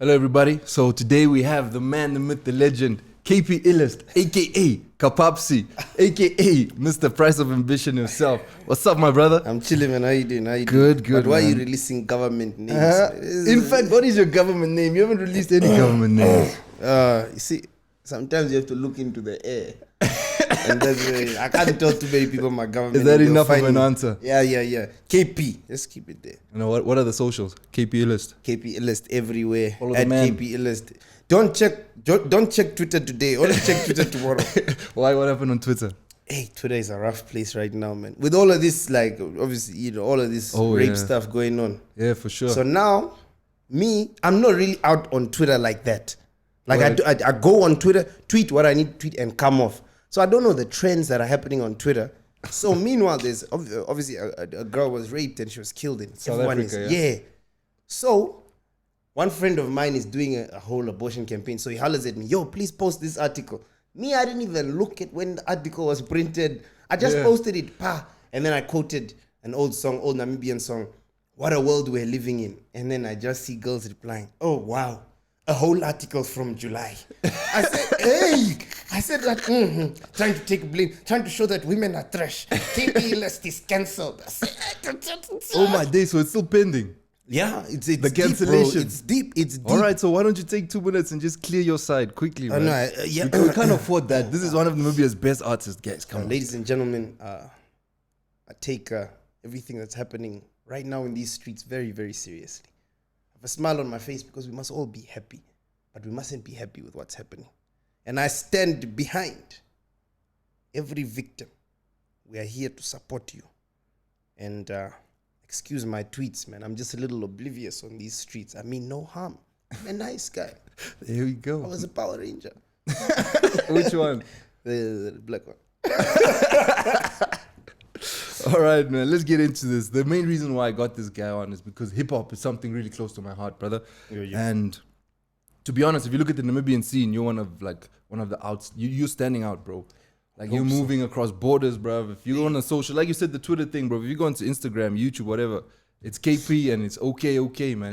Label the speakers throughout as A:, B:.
A: Hello, everybody. So today we have the man, the myth, the legend, KP Illest, aka Kapapsi, aka Mr. Price of Ambition himself. What's up, my brother?
B: I'm chilling, man. How you doing?
A: Good,
B: But why are you
A: man.
B: releasing government names?
A: In fact, what is your government name? You haven't released any government names.
B: You see, sometimes you have to look into the air. And that's I can't tell too many people my government
A: Is that
B: name. They'll
A: enough of
B: find
A: an
B: me.
A: answer?
B: Yeah. KP. Let's keep it there.
A: You know, what are the socials? KP Illest.
B: KP Illest everywhere.
A: Follow the
B: At
A: man.
B: KP Illest. Don't check Twitter today. Only check Twitter tomorrow.
A: Why? What happened on Twitter?
B: Hey, Twitter is a rough place right now, man. With all of this, like, obviously, all of this rape stuff going on.
A: Yeah, for sure.
B: So now, I'm not really out on Twitter like that. Like I go on Twitter, tweet what I need to tweet and come off. So I don't know the trends that are happening on Twitter. So meanwhile, there's obviously a girl was raped and she was killed in
A: South Africa, yeah.
B: So one friend of mine is doing a whole abortion campaign. So he hollers at me, yo, please post this article. I didn't even look at when the article was printed. I just posted it, and then I quoted an old Namibian song, "What a World We're Living In." And then I just see girls replying, "Oh, wow, a whole article from July." I said, hey, trying to take blame, trying to show that women are trash. KP Illest is cancelled. I said,
A: Oh my day, so it's still pending.
B: yeah, it's
A: The
B: deep, bro.
A: cancellation.
B: It's deep.
A: All right, so why don't you take 2 minutes and just clear your side quickly, man?
B: No,
A: We can't afford that. This is one of Namibia's best artists, guys. Come on.
B: Ladies and gentlemen, I take everything that's happening right now in these streets very, very seriously. I have a smile on my face because we must all be happy, but we mustn't be happy with what's happening. And I stand behind every victim. We are here to support you. And excuse my tweets, man. I'm just a little oblivious on these streets. I mean, no harm. I'm a nice guy.
A: There we go.
B: I was a Power Ranger.
A: Which one?
B: The black one.
A: All right, man. Let's get into this. The main reason why I got this guy on is because hip hop is something really close to my heart, brother.
B: Yeah.
A: And to be honest, if you look at the Namibian scene, you're one of the outs. You're standing out, bro. Like you're moving across borders, bro. If you go on a social, like you said, the Twitter thing, bro. If you go onto Instagram, YouTube, whatever, it's KP and it's okay, man.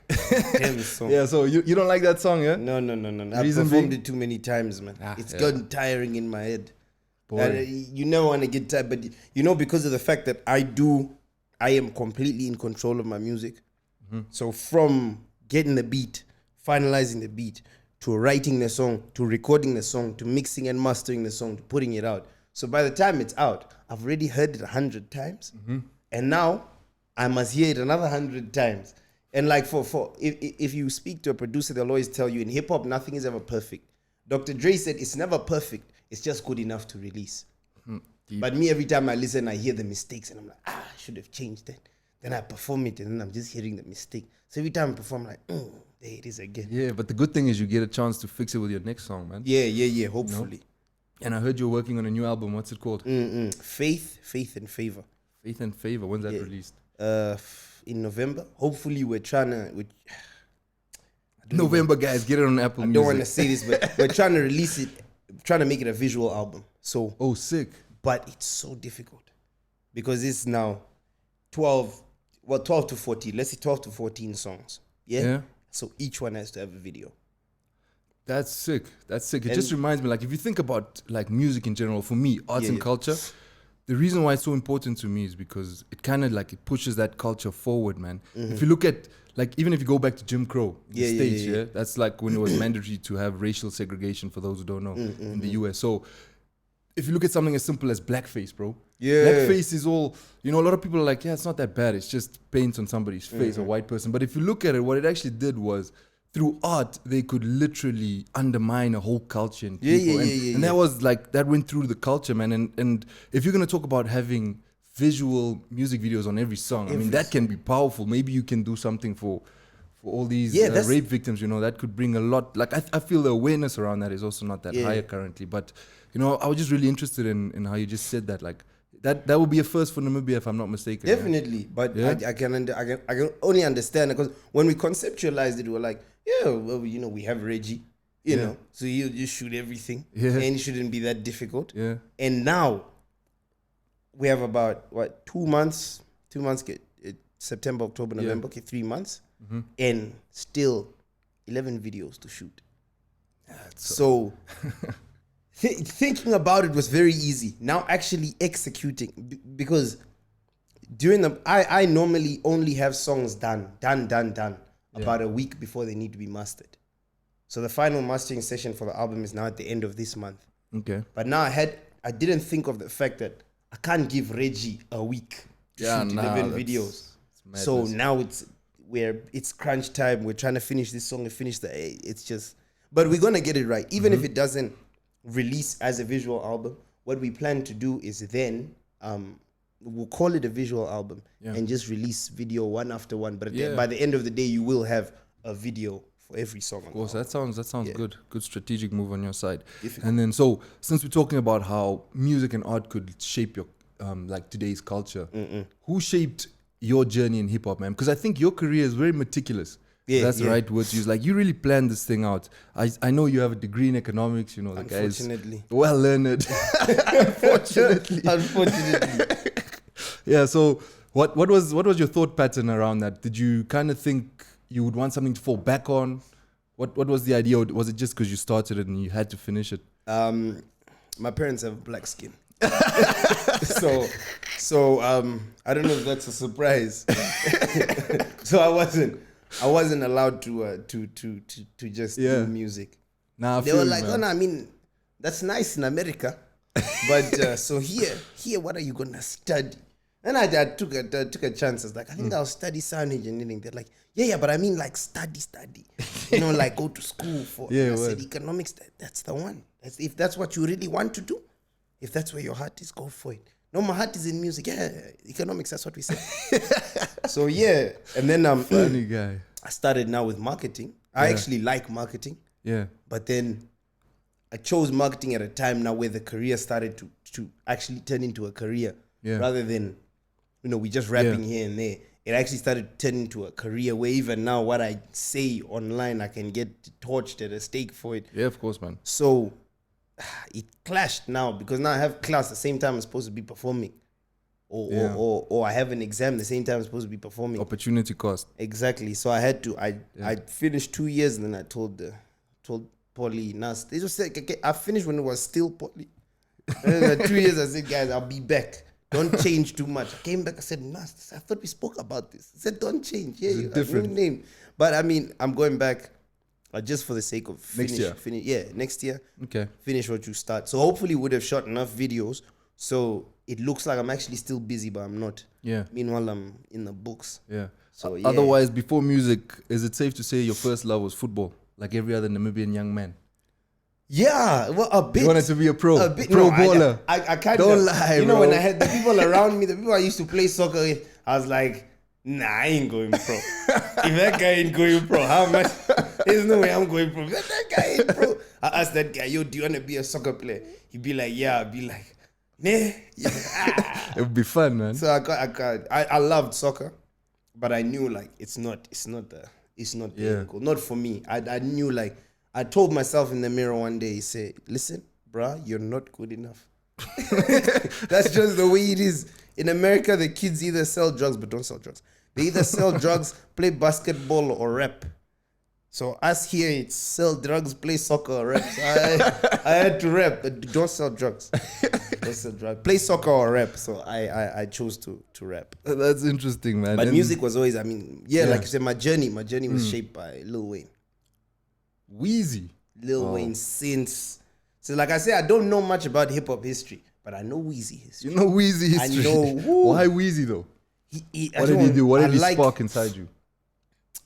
B: Damn song.
A: Yeah. So you don't like that song, yeah?
B: No. I
A: Reason
B: performed
A: being?
B: it too many times, man. It's
A: yeah.
B: gotten tiring in my head.
A: Boring.
B: You never want to get tired, but because of the fact that I am completely in control of my music. Mm-hmm. So from getting the beat, finalizing the beat, to writing the song, to recording the song, to mixing and mastering the song, to putting it out. So by the time it's out, I've already heard it 100 times. Mm-hmm. And now I must hear it another 100 times. And like if you speak to a producer, they'll always tell you in hip hop, nothing is ever perfect. Dr. Dre said it's never perfect. It's just good enough to release. But me, every time I listen, I hear the mistakes and I'm like, I should have changed that. Then I perform it and then I'm just hearing the mistake. So every time I perform, I'm like, there it is again.
A: Yeah, but the good thing is you get a chance to fix it with your next song, man.
B: Yeah, hopefully.
A: And I heard you're working on a new album. What's it called?
B: Faith and Favor.
A: Faith and Favor. When's that released?
B: In November. Hopefully we're trying to...
A: November, guys. Get it on Apple Music.
B: I don't want to say this, but we're trying to release it, trying to make it a visual album. So...
A: Oh, sick.
B: But it's so difficult because it's now 12 to 14. Let's say 12 to 14 songs. Yeah. So each one has to have a video.
A: That's sick. It just reminds me, like, if you think about like music in general, for me, arts and culture, the reason why it's so important to me is because it kind of like it pushes that culture forward, man. Mm-hmm. If you look at like even if you go back to Jim Crow in the States, that's like when it was mandatory to have racial segregation for those who don't know in the US. So if you look at something as simple as blackface, bro. Yeah. Blackface is all, a lot of people are like, it's not that bad. It's just paint on somebody's face, a white person. But if you look at it, what it actually did was through art, they could literally undermine a whole culture and people. And that was like, that went through the culture, man. And if you're going to talk about having visual music videos on every song, I mean, that can be powerful. Maybe you can do something for all these rape victims, that could bring a lot. Like, I feel the awareness around that is also not that higher currently. But, I was just really interested in how you just said that. Like, that would be a first for Namibia, if I'm not mistaken.
B: Definitely. But I can only understand it because when we conceptualized it, we were like, we have Reggie, you know, so you just shoot everything. Yeah. And it shouldn't be that difficult. Yeah. And now we have about, 2 months? 2 months, September, October, November, 3 months. Mm-hmm. And still 11 videos to shoot. So thinking about it was very easy. Now actually executing, because during I normally only have songs done about a week before they need to be mastered. So the final mastering session for the album is now at the end of this month.
A: Okay.
B: But now I didn't think of the fact that I can't give Reggie a week to shoot 11 videos. So now it's crunch time. We're trying to finish this song and finish it's just, but we're gonna get it right. Even if it doesn't release as a visual album, what we plan to do is then we'll call it a visual album and just release video one after one. But by the end of the day, you will have a video for every song.
A: Of course, that sounds good. Good strategic move on your side. And then, so since we're talking about how music and art could shape your like today's culture, who shaped your journey in hip hop, man? Because I think your career is very meticulous. Yeah, that's the right word to use. Like, you really planned this thing out. I know you have a degree in economics. You know, the guys well learned. Unfortunately. Yeah. So what was your thought pattern around that? Did you kind of think you would want something to fall back on? What was the idea? Or was it just because you started it and you had to finish it?
B: My parents have black skin. so I don't know if that's a surprise. So I wasn't allowed to just do music.
A: Nah,
B: they were like, oh no, I mean, that's nice in America, but so here, what are you gonna study? And I took a chance. I was like, I think I'll study sound engineering. They're like, yeah, but I mean, like, study. You know, like, go to school for. I said, economics. That's the one. If that's what you really want to do, if that's where your heart is, go for it. No, my heart is in music. Yeah, economics. That's what we say. So and then
A: funny guy.
B: I started now with marketing. I actually like marketing.
A: Yeah.
B: But then I chose marketing at a time now where the career started to actually turn into a career, rather than, you know, we just rapping here and there. It actually started turning into a career where even now what I say online, I can get torched at a stake for it.
A: Yeah, of course, man.
B: So it clashed now, because now I have class the same time I'm supposed to be performing. Or I have an exam the same time I'm supposed to be performing.
A: Opportunity cost.
B: Exactly. So I had to, I finished 2 years, and then I told Poly, Nas, they just said, okay, I finished when it was still Poly. And then 2 years, I said, guys, I'll be back. Don't change too much. I came back, I said, Nas, I thought we spoke about this. I said, don't change. Yeah, you have a new name. But I mean, I'm going back just for the sake of
A: next year.
B: Next year.
A: Okay.
B: Finish what you start. So hopefully would have shot enough videos so it looks like I'm actually still busy, but I'm not.
A: Yeah.
B: Meanwhile, I'm in the books.
A: Yeah. So otherwise, before music, is it safe to say your first love was football, like every other Namibian young man?
B: Yeah, well, a bit.
A: You wanted to be a pro baller.
B: I kind of.
A: Don't lie,
B: you know,
A: bro.
B: when I had the people around me, the people I used to play soccer with, I was like, nah, I ain't going pro. If that guy ain't going pro, how much? There's no way I'm going pro. If that guy ain't pro. I asked that guy, yo, do you want to be a soccer player? He'd be like, yeah. I'd be like, nah. Yeah.
A: It would be fun, man.
B: So I loved soccer, but I knew like it's not the end goal. Not for me. I knew, like, I told myself in the mirror one day, say, listen, bruh, you're not good enough. That's just the way it is. In America, the kids either sell drugs, but don't sell drugs. They either sell drugs, play basketball, or rap. So us here, it's sell drugs, play soccer, or rap. So I had to rap, but don't sell drugs. Don't sell drugs. Play soccer or rap. So I chose to rap.
A: That's interesting, man.
B: But music was always, like you said, my journey was shaped by Lil Wayne.
A: Wheezy.
B: Lil Wayne since. So like I said, I don't know much about hip-hop history, but I know Wheezy history.
A: You know Wheezy history? I know. Why Wheezy, though? What did he do? What did he spark inside you?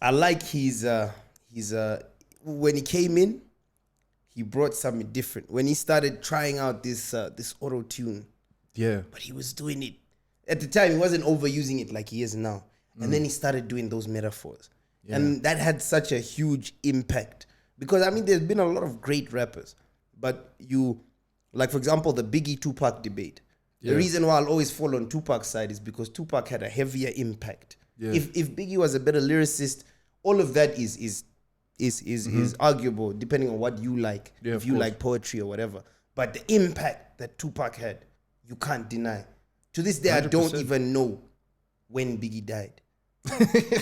B: I like his when he came in, he brought something different. When he started trying out this auto-tune.
A: Yeah.
B: But he was doing it. At the time, he wasn't overusing it like he is now. And then he started doing those metaphors. Yeah. And that had such a huge impact. Because, I mean, there's been a lot of great rappers. But like, for example, the Biggie Tupac debate. Yeah. The reason why I'll always fall on Tupac's side is because Tupac had a heavier impact. Yeah. If Biggie was a better lyricist, all of that is arguable depending on what you like. Yeah, if you like poetry or whatever. But the impact that Tupac had, you can't deny. To this day, 100%. I don't even know when Biggie died.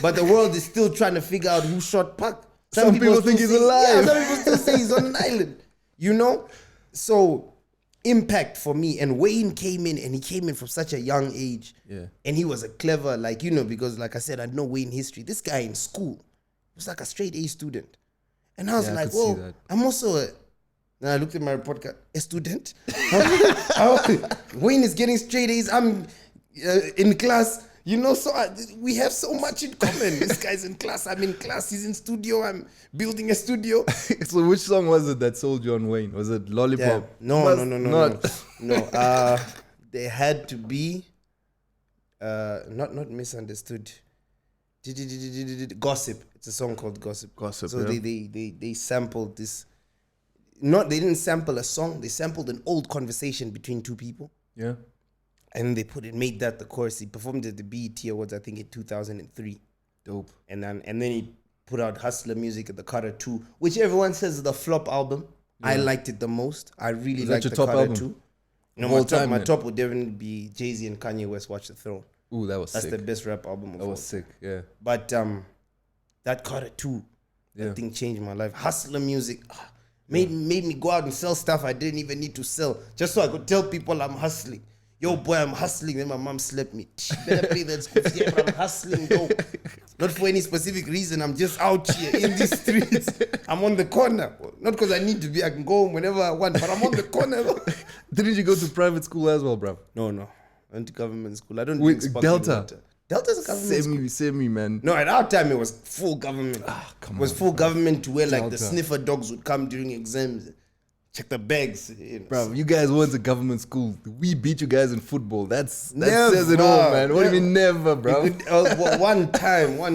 B: But the world is still trying to figure out who shot Pac.
A: Some people think he's alive.
B: Yeah, some people still say he's on an island. You know? So, impact for me. And Wayne came in, and he came in from such a young age.
A: Yeah.
B: And he was a clever, like, you know, because like I said, I know Wayne history. This guy in school was like a straight A student. And I was like, well, I'm also a... And I looked at my report card, a student. Wayne is getting straight A's. I'm in class. You know, so we have so much in common. This guy's in class. I'm in class. He's in studio. I'm building a studio.
A: So which song was it that sold you on Wayne? Was it Lollipop?
B: Yeah. No. They had to be not misunderstood. Gossip. It's a song called Gossip.
A: Gossip.
B: So they sampled this. They didn't sample a song. They sampled an old conversation between two people.
A: Yeah.
B: And they made that the chorus. He performed at the BET Awards, I think, in 2003.
A: Dope.
B: And then he put out Hustler Music at the Carter 2, which everyone says is the flop album. Yeah. I liked it the most. I really liked the Carter 2. You know, my top would definitely be Jay-Z and Kanye West, Watch the Throne.
A: Ooh, that was sick.
B: That's the best rap album of all.
A: That was sick, yeah.
B: But that Carter 2, that thing changed my life. Hustler Music made me go out and sell stuff I didn't even need to sell, just so I could tell people I'm hustling. Yo, boy, I'm hustling. Then my mom slapped me. Better pay that school fee. Yeah, but I'm hustling, though. Not for any specific reason. I'm just out here in these streets. I'm on the corner. Not because I need to be. I can go home whenever I want, but I'm on the corner.
A: Didn't you go to private school as well, bro?
B: No. I went to government school. I don't
A: think Delta.
B: Delta's a government school.
A: Same me, man.
B: No, at our time, it was full government.
A: Come on.
B: It was full government to where, like,
A: Delta.
B: the sniffer dogs would come during exams. Check the bags. You know.
A: Bro, you guys went to government school. We beat you guys in football. That
B: Never,
A: says it all, man. What do you mean never, bro?
B: One time. You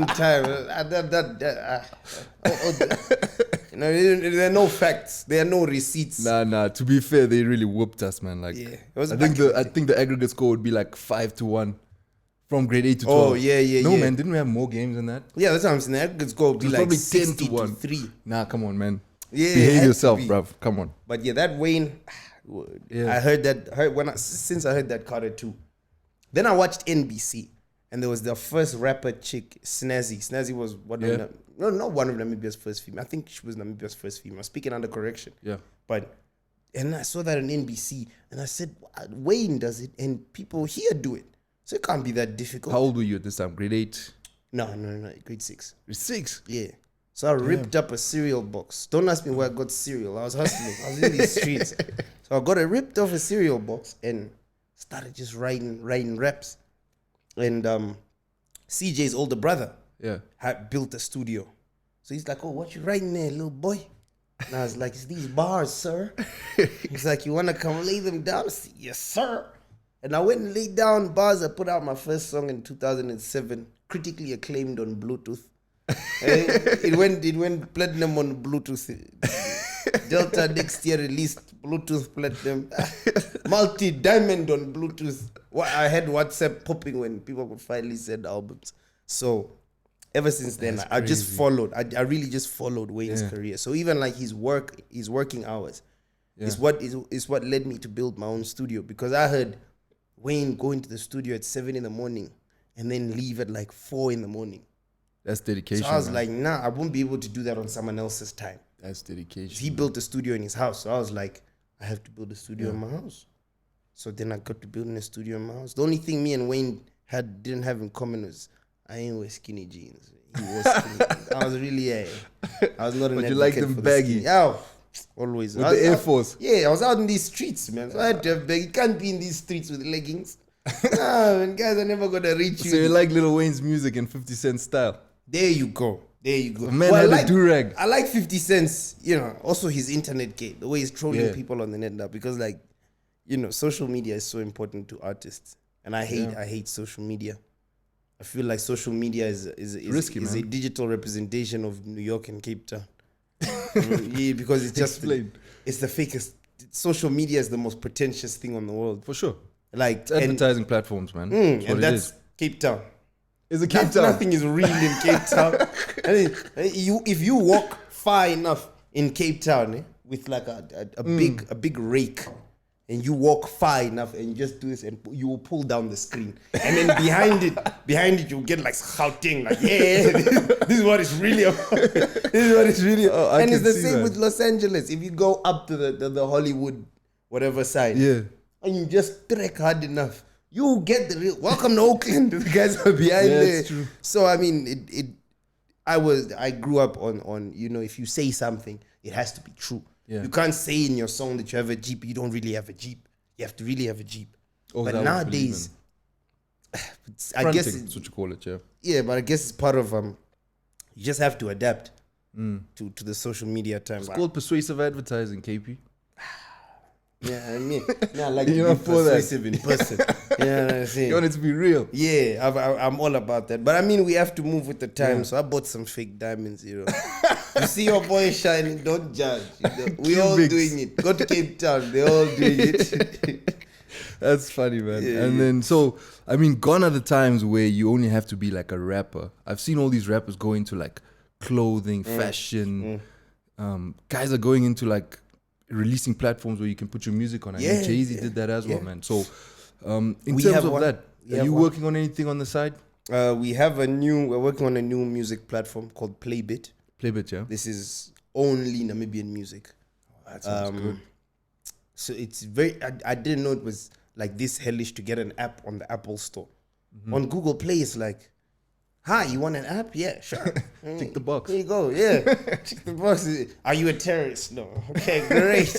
B: know, there are no facts. There are no receipts.
A: Nah. To be fair, they really whooped us, man. Like,
B: yeah,
A: I think the aggregate score would be like 5-1 from grade 8 to 12.
B: Oh yeah.
A: No, man, didn't we have more games than that?
B: Yeah, that's what I'm saying. The aggregate score would be like
A: probably
B: 10-3.
A: Nah, come on, man.
B: Yeah,
A: behave yourself, bruv. Come on.
B: But yeah, that Wayne, I heard that since I heard that Carter 2. Then I watched NBC, and there was the first rapper chick, Snazzy. Snazzy was not one of Namibia's first female. I think she was Namibia's first female. Speaking under correction.
A: Yeah.
B: And I saw that on NBC, and I said, Wayne does it, and people here do it. So it can't be that difficult.
A: How old were you at this time? Grade 8?
B: No, grade 6.
A: Grade 6?
B: Yeah. So I ripped up a cereal box. Don't ask me where I got cereal. I was hustling. I was in these streets. So I ripped off a cereal box and started just writing raps. And CJ's older brother had built a studio. So he's like, oh, what you writing there, little boy? And I was like, it's these bars, sir. He's like, you want to come lay them down? I said, yes, sir. And I went and laid down bars. I put out my first song in 2007, critically acclaimed on Bluetooth. It went platinum on Bluetooth. Delta next year released Bluetooth platinum. Multi-diamond on Bluetooth. I had WhatsApp popping when people could finally send albums. So ever since then, I just followed. I really just followed Wayne's career. So even like his working hours is what led me to build my own studio, because I heard Wayne go into the studio at 7 a.m. and then leave at like 4 a.m.
A: That's dedication.
B: So I was like, nah, I won't be able to do that on someone else's time.
A: That's dedication.
B: He built a studio in his house. So I was like, I have to build a studio in my house. So then I got to building a studio in my house. The only thing me and Wayne didn't have in common was I ain't wear skinny jeans. He wore skinny jeans. I was really, I was not an advocate.
A: But you like them baggy?
B: Yeah, always.
A: With the Air Force?
B: Yeah, I was out in these streets, man. So I had to have baggy. You can't be in these streets with leggings. Nah, man, guys are never going to reach you.
A: So you like Lil Wayne's music and 50 Cent style?
B: There you go.
A: A man had a do-rag.
B: I like 50 Cent's, also his internet game, the way he's trolling people on the net now, because social media is so important to artists. And I hate social media. I feel like social media is
A: risky,
B: is a digital representation of New York and Cape Town. Because it's just it's the fakest. Social media is the most pretentious thing on the world.
A: For sure.
B: Like
A: it's advertising platforms, man.
B: And that's Cape Town.
A: Is it Cape Town?
B: Nothing is real in Cape Town. If you walk far enough in Cape Town with like a big rake, and you walk far enough and you just do this and you will pull down the screen. And then behind it, you'll get like shouting, like, yeah, this is what it's really about. This is what it's really about. And it's the same with Los Angeles. If you go up to the Hollywood, whatever side,
A: yeah,
B: and you just trek hard enough, you get the real, welcome to Oakland. The guys are behind there. True. So, I mean, I grew up on, you know, if you say something, it has to be true. Yeah. You can't say in your song that you have a Jeep, you don't really have a Jeep. You have to really have a Jeep. Oh, but nowadays, I guess
A: that's what you call it, yeah.
B: Yeah, but I guess it's part of you just have to adapt to the social media time.
A: It's called persuasive advertising, KP.
B: Yeah, I mean, like you know, persuasive in person. You know what I'm saying?
A: You want it to be real.
B: Yeah, I'm all about that. But I mean, we have to move with the time. Yeah. So I bought some fake diamonds, you know. You see your boy shining, don't judge. You know? We all doing it. Go to Cape Town, they're all doing it.
A: That's funny, man. Yeah, and then, so, I mean, gone are the times where you only have to be like a rapper. I've seen all these rappers go into like clothing, fashion. Guys are going into like releasing platforms where you can put your music on. I know Jay-Z did that as well, man. So, in terms of that, are you working on anything on the side?
B: We're working on a new music platform called Playbit.
A: Playbit, yeah.
B: This is only Namibian music.
A: Oh, that sounds good.
B: So it's very, I didn't know it was like this hellish to get an app on the Apple Store. On Google Play, it's like, hi, you want an app? Yeah, sure.
A: Tick the box.
B: There you go, yeah. Tick the box. Are you a terrorist? No. Okay,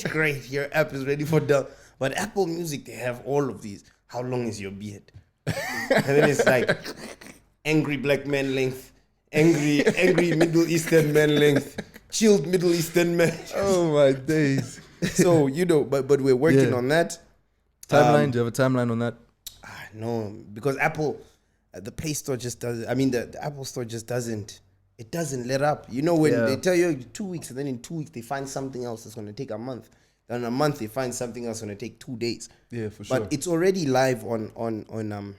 B: great. Your app is ready for download. But Apple Music, they have all of these. How long is your beard? And then it's like, angry black man length, angry Middle Eastern man length, chilled Middle Eastern man.
A: Oh my days.
B: So, you know, but we're working on that.
A: Timeline? Do you have a timeline on that?
B: No, because Apple, the Play Store just doesn't, I mean, the Apple Store just doesn't let up. You know, when they tell you 2 weeks, and then in 2 weeks, they find something else that's going to take a month. Then in a month, they find something else that's going to take 2 days.
A: Yeah, for sure.
B: But it's already live on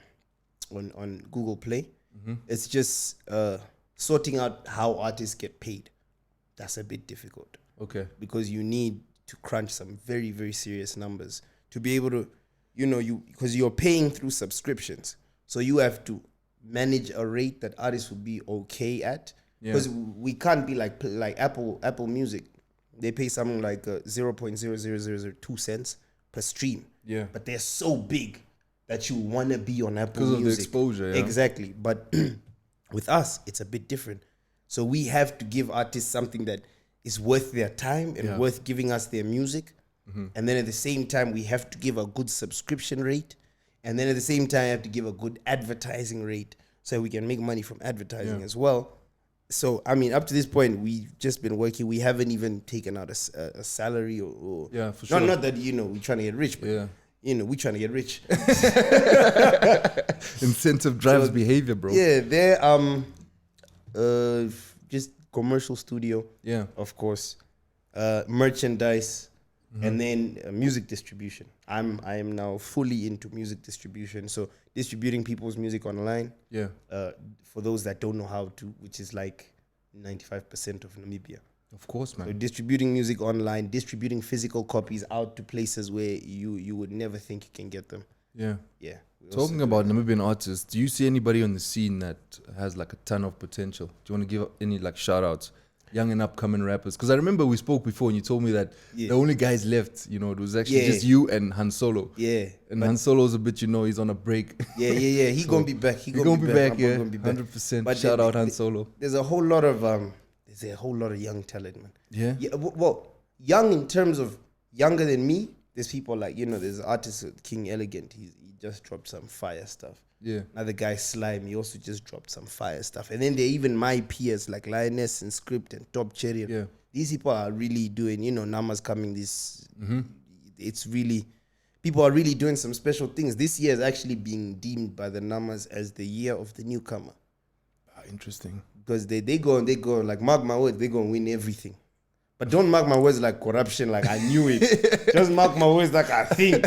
B: Google Play. It's just sorting out how artists get paid. That's a bit difficult.
A: Okay.
B: Because you need to crunch some very, very serious numbers to be able to, you know, because you're paying through subscriptions. So you have to manage a rate that artists will be okay at. Because we can't be like Apple Music. They pay something like 0.00002 cents per stream.
A: Yeah.
B: But they're so big that you want to be on Apple
A: Music. Because of the exposure, yeah.
B: Exactly. But with us, it's a bit different. So we have to give artists something that is worth their time and worth giving us their music. And then at the same time, we have to give a good subscription rate. And then at the same time, we have to give a good advertising rate so we can make money from advertising as well. So, I mean, up to this point, we've just been working. We haven't even taken out a salary or
A: for sure.
B: Not that, you know, we're trying to get rich, but, you know, we're trying to get rich.
A: Incentive drives behavior, bro.
B: Yeah, they're just commercial studio.
A: Yeah.
B: Of course. Merchandise. And then music distribution. I am now fully into music distribution. So distributing people's music online.
A: Yeah.
B: For those that don't know how to, which is like 95% of Namibia.
A: Of course, man.
B: So distributing music online, distributing physical copies out to places where you would never think you can get them.
A: Yeah.
B: Yeah.
A: Talking about Namibian artists, do you see anybody on the scene that has like a ton of potential? Do you want to give any like shout outs? Young and upcoming rappers, because I remember we spoke before and you told me that the only guys left, you know, it was actually just you and Han Solo.
B: Yeah.
A: And Han Solo's a bit, you know, he's on a break.
B: Yeah. He's gonna be back. He's
A: gonna be back, yeah. 100%. But shout out Han Solo.
B: There's a whole lot of young talent, man.
A: Yeah.
B: Well, young in terms of younger than me. There's people like, you know, there's artists King Elegant. He just dropped some fire stuff.
A: Yeah.
B: Another guy, Slime, he also just dropped some fire stuff. And then there are even my peers like Lioness and Script and Top Cherry.
A: Yeah.
B: These people are really doing, you know, Nama's coming this. It's really, people are really doing some special things. This year is actually being deemed by the Namas as the year of the newcomer.
A: Interesting.
B: Because they go, like, mark my words, they're going to win everything. But don't mark my words like corruption, like I knew it. Just mark my words like I think.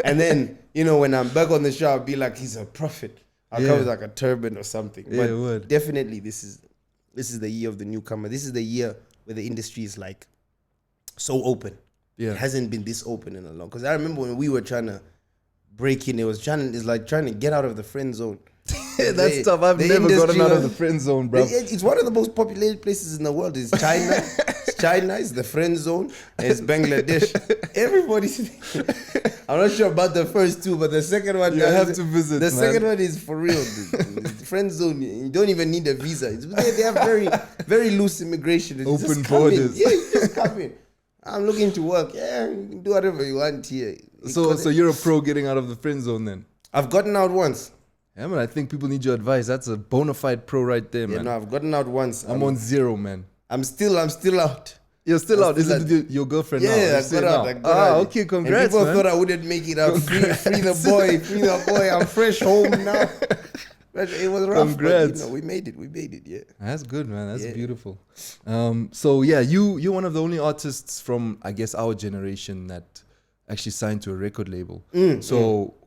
B: And then, you know, when I'm back on the show, I'll be like, he's a prophet. I'll come with like a turban or something. But definitely, this is the year of the newcomer. This is the year where the industry is like so open.
A: Yeah.
B: It hasn't been this open in a long. Because I remember when we were trying to break in, it's like trying to get out of the friend zone.
A: That's tough. I've never gotten out of the friend zone, bro.
B: It's one of the most populated places in the world. It's China. It's the friend zone. And it's Bangladesh. Everybody's... I'm not sure about the first two, but the second one...
A: You have to visit,
B: The
A: man.
B: second one is for real, dude. The friend zone, you don't even need a visa. They have very, very loose immigration. It's
A: Open
B: just come in.
A: borders.
B: Yeah, you just come in. I'm looking to work. Yeah, you can do whatever you want here.
A: So you're a pro getting out of the friend zone then?
B: I've gotten out once.
A: Yeah, man, I think people need your advice. That's a bona fide pro right there, man.
B: No, I've gotten out once.
A: I'm on 0, man.
B: I'm still out.
A: You're still out. Is
B: still
A: it with your girlfriend now?
B: Yeah,
A: You
B: I got out.
A: Okay, congrats,
B: and people
A: man.
B: thought I wouldn't make it out. Free the boy. I'm fresh home now. But it was rough.
A: Congrats.
B: But, we made it. Yeah.
A: That's good, man. That's beautiful. So yeah, you're one of the only artists from, I guess, our generation that actually signed to a record label.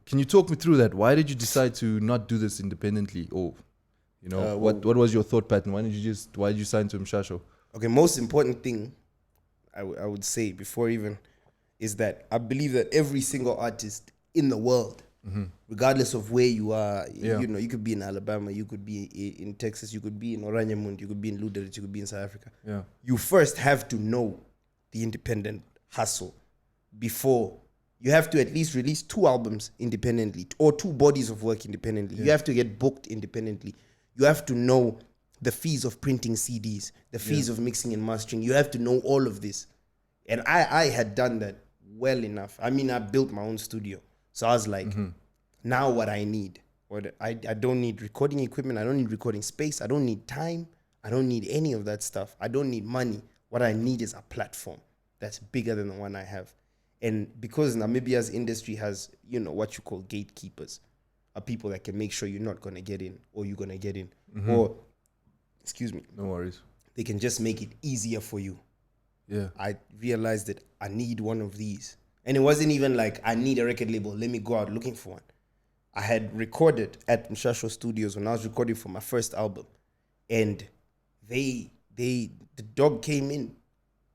A: Can you talk me through that? Why did you decide to not do this independently? Or, what was your thought pattern? Why did you sign to Mshasho?
B: Okay, most important thing I would say before even is that I believe that every single artist in the world, regardless of where you are, you could be in Alabama, you could be in Texas, you could be in Oranienburg, you could be in Luderitz, you could be in South Africa.
A: Yeah.
B: You first have to know the independent hustle before you have to at least release 2 albums independently or 2 bodies of work independently. Yeah. You have to get booked independently. You have to know the fees of printing CDs, the fees of mixing and mastering. You have to know all of this. And I had done that well enough. I mean, I built my own studio. So I was like, now what I need, I don't need recording equipment. I don't need recording space. I don't need time. I don't need any of that stuff. I don't need money. What I need is a platform that's bigger than the one I have. And because Namibia's industry has, what you call gatekeepers, are people that can make sure you're not going to get in or you're going to get in. Or, excuse me.
A: No worries.
B: They can just make it easier for you.
A: Yeah.
B: I realized that I need one of these. And it wasn't even like, I need a record label. Let me go out looking for one. I had recorded at Mshasho Studios when I was recording for my first album. And the dog came in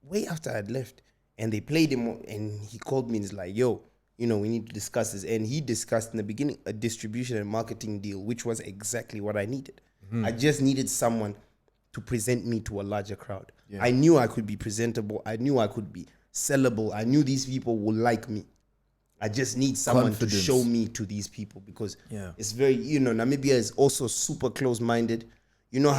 B: way after I had left. And they played him, and he called me and he's like, yo, we need to discuss this. And he discussed in the beginning a distribution and marketing deal, which was exactly what I needed. I just needed someone to present me to a larger crowd. Yeah. I knew I could be presentable. I knew I could be sellable. I knew these people would like me. I just need someone to show me to these people because it's very, Namibia is also super close-minded. You know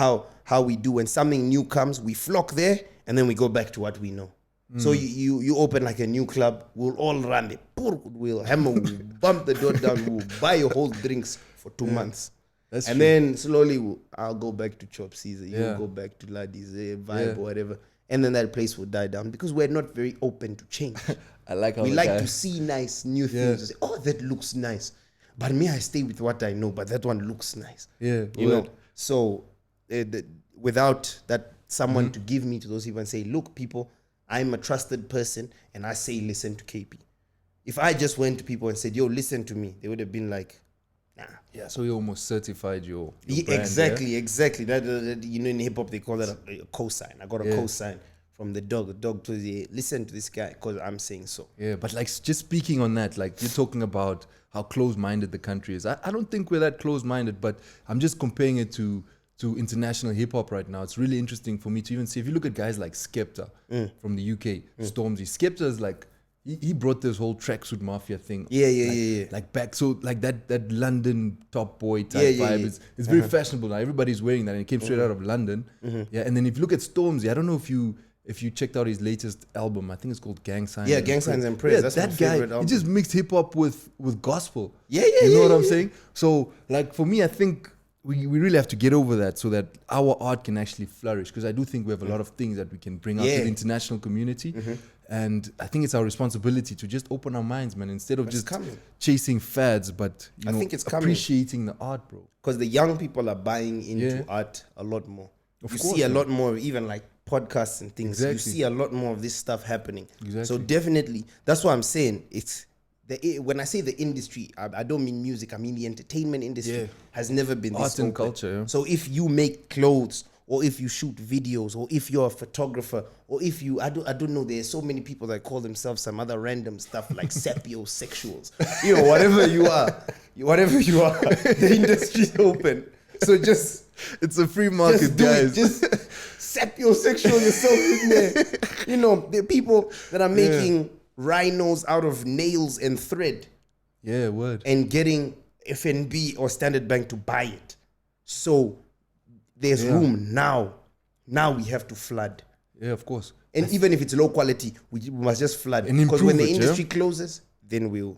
B: how we do when something new comes, we flock there and then we go back to what we know. So you open like a new club, we'll all run it. We'll hammer, we'll bump the door down, we'll buy your whole drinks for 2 months.
A: That's
B: and
A: true.
B: then slowly I'll go back to Chop Caesar, you'll go back to Laddy's Vibe or whatever. And then that place will die down because we're not very open to change.
A: I like how
B: we like to see nice new things. To say, oh, that looks nice. But me, I stay with what I know, but that one looks nice.
A: Yeah.
B: You know? So without that someone to give me to those people and say, look, people, I'm a trusted person and I say, listen to KP. If I just went to people and said, yo, listen to me, they would have been like, nah.
A: Yeah, so you almost certified your brand,
B: Exactly. That in hip hop, they call that a cosign. I got a cosign from the dog. The dog told me, listen to this guy because I'm saying so.
A: Yeah, but like just speaking on that, like you're talking about how close-minded the country is. I don't think we're that close-minded, but I'm just comparing it to international hip-hop right now. It's really interesting for me to even see. If you look at guys like Skepta from the UK, Stormzy. Skepta is like, he brought this whole tracksuit mafia thing. Like back, so like that London top boy type vibe. It's very fashionable now. Everybody's wearing that and it came straight out of London. Yeah, and then if you look at Stormzy, I don't know if you checked out his latest album. I think it's called Gang Signs.
B: Yeah, Gang Signs and Prayers.
A: Yeah,
B: that's
A: that
B: my
A: guy,
B: favorite album.
A: he just mixed hip-hop with gospel.
B: You
A: know what I'm saying? So like for me, I think we really have to get over that so that our art can actually flourish. Because I do think we have a lot of things that we can bring out to the international community. And I think it's our responsibility to just open our minds, man, instead of just chasing fads, but
B: I think it's
A: appreciating the art, bro.
B: Because the young people are buying into art a lot more. You see a lot more, even like podcasts and things. You see a lot more of this stuff happening. So definitely, that's what I'm saying. When I say the industry, I don't mean music. I mean the entertainment industry has never been this
A: art and
B: open.
A: culture. Yeah.
B: So if you make clothes or if you shoot videos, or if you're a photographer, or if you, I don't know, there's so many people that call themselves some other random stuff like sapiosexuals. You know, whatever you are, the industry's open. So just,
A: it's a free market, guys.
B: Just sapiosexual yourself in there. You know, there are people that are making rhinos out of nails and thread.
A: Yeah, word.
B: And getting FNB or Standard Bank to buy it. So there's room now. Now we have to flood.
A: Yeah, of course.
B: And even if it's low quality, we must just flood.
A: And
B: because when the
A: improve it,
B: industry closes, then we'll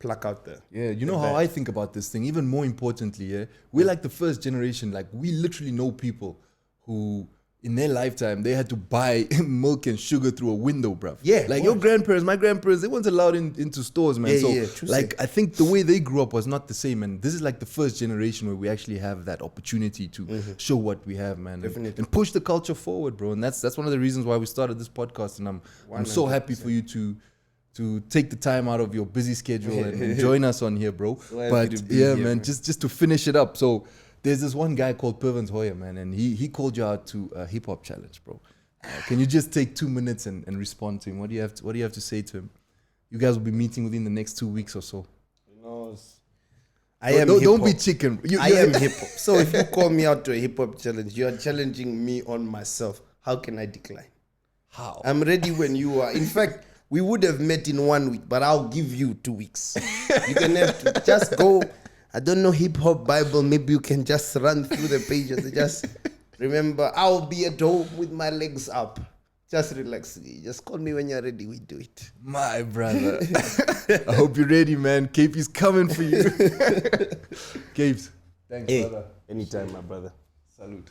B: pluck out the...
A: Yeah, you know how I think about this thing? Even more importantly, we're like the first generation. Like, we literally know people who... in their lifetime, they had to buy milk and sugar through a window, bruv.
B: Yeah.
A: Like your grandparents, my grandparents, they weren't allowed into stores, man. So, like, I think the way they grew up was not the same. And this is like the first generation where we actually have that opportunity to show what we have, man.
B: Definitely.
A: And push the culture forward, bro. And that's one of the reasons why we started this podcast. And I'm so happy for you to take the time out of your busy schedule and join us on here, bro. But yeah, man, just to finish it up. So, there's this one guy called Pervans Hoyer, man, and he called you out to a hip hop challenge, bro. Can you just take 2 minutes and respond to him? What do you have to say to him? You guys will be meeting within the next 2 weeks or so.
B: You know,
A: don't be chicken.
B: I am hip hop. So if you call me out to a hip hop challenge, you are challenging me on myself. How can I decline?
A: How?
B: I'm ready when you are. In fact, we would have met in 1 week, but I'll give you 2 weeks. You can have to just go. I don't know hip hop Bible. Maybe you can just run through the pages. Just remember, I'll be at home with my legs up. Just relax. Just call me when you're ready. We do it.
A: My brother. I hope you're ready, man. KP's coming for you. Capes. Thanks, brother.
B: Anytime, my brother.
A: Salute.